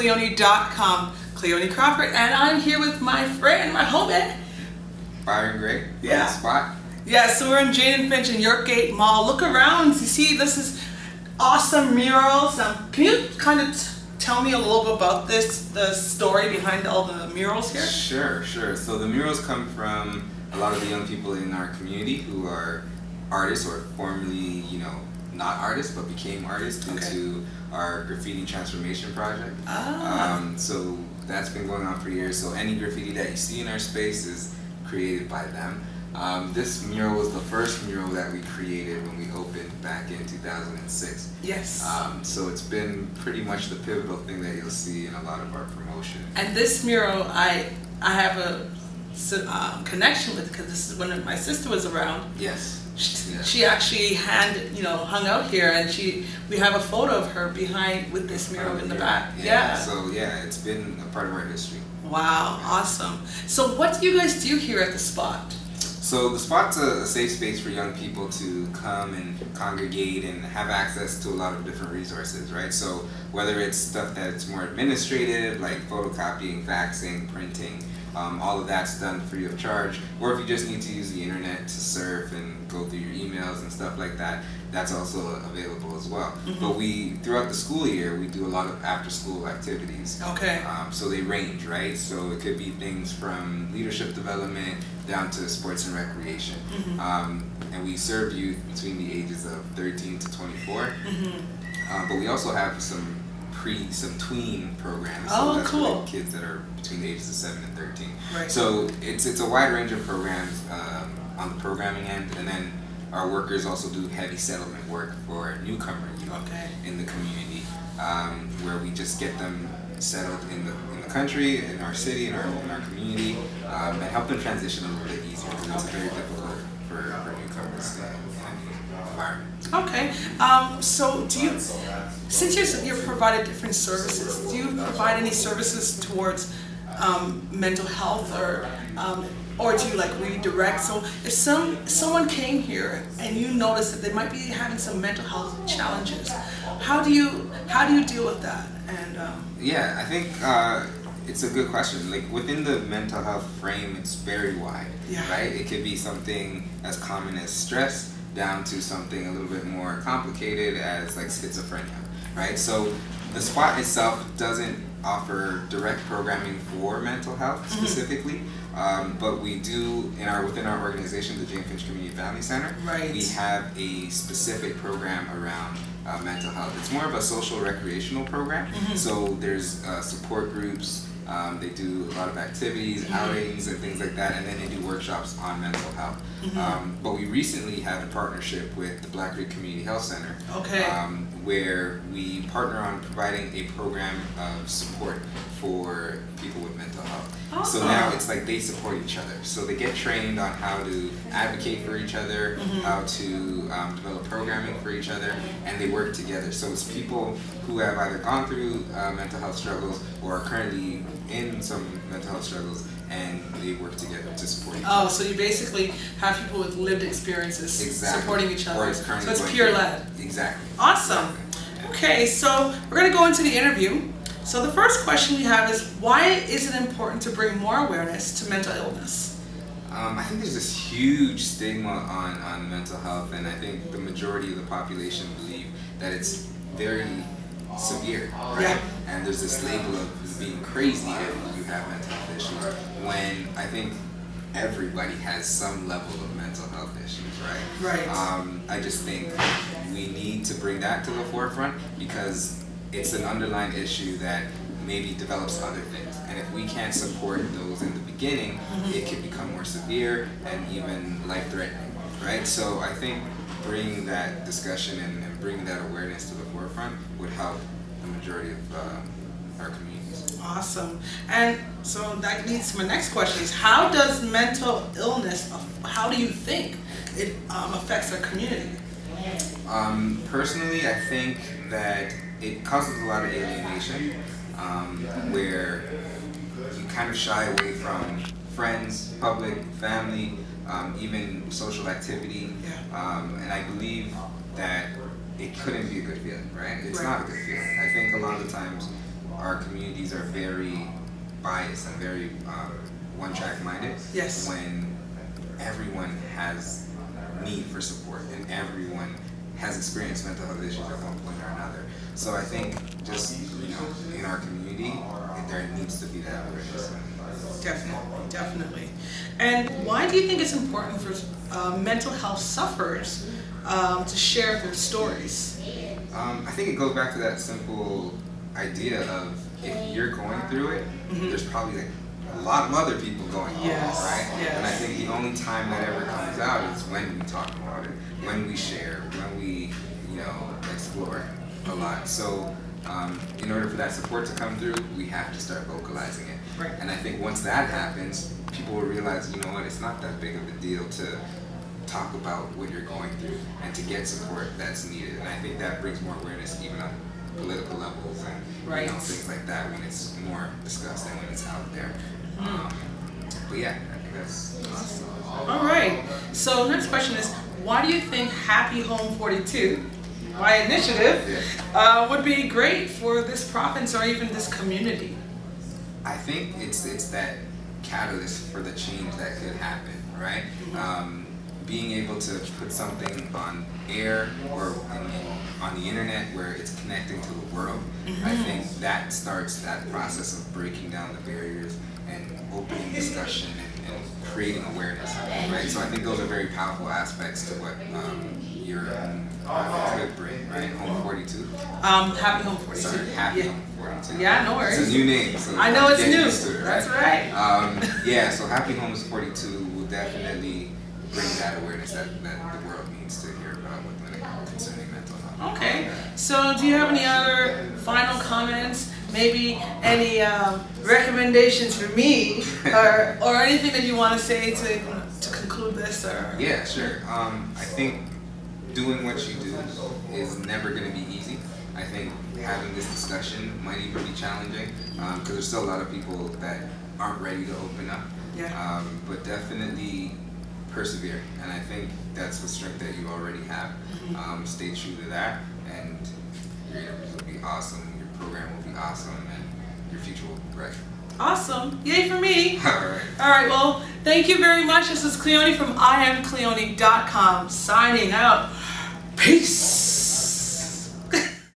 Cleoni.com. Cleoni Crawford, and I'm here with my friend, my homie, Byron Gray. Yeah. Spot. Yeah, so we're in Jane and Finch in Yorkgate Mall. Look around. You see, this is awesome murals. Can you kind of tell me a little bit about this, the story behind all the murals here? Sure. So the murals come from a lot of the young people in our community who are artists or formerly, not artists, but became artists due to our graffiti transformation project. So that's been going on for years. So any graffiti that you see in our space is created by them. This mural was the first mural that we created when we opened back in 2006. Yes. So it's been pretty much the pivotal thing that you'll see in a lot of our promotion. And this mural, I have a connection with, because this is when my sister was around. Yes. She actually hung out here, and we have a photo of her behind with this mural in the back. Yeah. So it's been a part of our history. Wow, awesome. So what do you guys do here at the spot? So the spot's a safe space for young people to come and congregate and have access to a lot of different resources, right? So whether it's stuff that's more administrative, like photocopying, faxing, printing, all of that's done free of charge. Or if you just need to use the internet to surf and go through your emails and stuff like that, that's also available as well. Mm-hmm. But throughout the school year, we do a lot of after-school activities. Okay. So they range, right? So it could be things from leadership development down to sports and recreation. Mm-hmm. And we serve youth between the ages of 13 to 24. Mm-hmm. But we also have some tween programs. Oh, so that's cool. for kids that are between the ages of 7 and 13. Right. So it's a wide range of programs on the programming end, and then our workers also do heavy settlement work for newcomer youth in the community, where we just get them settled in the country, in our city, in our community, and help them transition a little bit easier, because it's very difficult for newcomers in an environment. Okay. So since you're provided different services, do you provide any services towards mental health, or do you redirect? So if someone came here and you noticed that they might be having some mental health challenges, how do you deal with that? And I think it's a good question. Like within the mental health frame, it's very wide, right? It could be something as common as stress down to something a little bit more complicated as like schizophrenia, right? So the spot itself doesn't offer direct programming for mental health specifically, but we do within our organization, the Jane-Finch Community Family Center. Right. We have a specific program around mental health. It's more of a social recreational program. So there's support groups. They do a lot of activities, outings, and things like that, and then they do workshops on mental health. But we recently had a partnership with the Black Creek Community Health Center, where we partner on providing a program of support for people with mental health. Awesome. So now it's like they support each other. So they get trained on how to advocate for each other, how to develop programming for each other, and they work together. So it's people who have either gone through mental health struggles or are currently in some mental health struggles, and they work together to support each other. Oh, so you basically have people with lived experiences supporting each other. So it's peer-led. Exactly. Awesome. Okay, so we're going to go into the interview. So the first question we have is, why is it important to bring more awareness to mental illness? I think there's this huge stigma on mental health, and I think the majority of the population believe that it's very severe, right? Yeah. And there's this label of being crazy if you have mental health issues, when I think everybody has some level of mental health issues, right? Right. I just think we need to bring that to the forefront, because it's an underlying issue that maybe develops other things. And if we can't support those in the beginning, it can become more severe and even life-threatening, right? So I think bringing that discussion and bringing that awareness to the forefront would help the majority of our communities. Awesome. And so that leads to my next question is, how does mental illness, how do you think it affects our community? Personally, I think that it causes a lot of alienation, where you kind of shy away from friends, public, family, even social activity. And I believe that it couldn't be a good feeling, right? It's not a good feeling. I think a lot of the times our communities are very biased and very one-track minded. Yes. When everyone has need for support and everyone has experienced mental health issues at one point or another. So I think just, in our community, there needs to be that awareness. Definitely. And why do you think it's important for mental health sufferers to share their stories? I think it goes back to that simple idea of if you're going through it, there's probably a lot of other people going through it, right? Yes. And I think the only time that ever comes out is when we talk about it, when we share, when we, explore a lot. So in order for that support to come through, we have to start vocalizing it. Right. And I think once that happens, people will realize, it's not that big of a deal to talk about what you're going through and to get support that's needed. And I think that brings more awareness even on political levels and things like that when it's more discussed and when it's out there. But yeah, I think that's awesome. All right. So next question is, why do you think Happy Home 42, my initiative, would be great for this province or even this community? I think it's that catalyst for the change that could happen, right? Being able to put something on air or on the internet where it's connecting to the world, I think that starts that process of breaking down the barriers and opening discussion and creating awareness, right? So I think those are very powerful aspects to what your could bring, right? Home 42? Happy Home 42. Sorry, Happy Home 42. Yeah, no worries. It's a new name. So I know it's get new. used to it, right? That's right. So Happy Homes 42 will definitely bring that awareness that the world needs to hear about concerning mental health. Okay. So do you have any other final comments? Maybe any recommendations for me or anything that you want to say to conclude this? Or Yeah, sure. I think doing what you do is never going to be easy. I think having this discussion might even be challenging because there's still a lot of people that aren't ready to open up. Yeah. But definitely persevere, and I think that's the strength that you already have. Stay true to that, and your interviews will be awesome, your program will be awesome, and your future will be bright. Awesome. Yay for me. All right, well, thank you very much. This is Cleoni from IamCleoni.com signing out. Peace.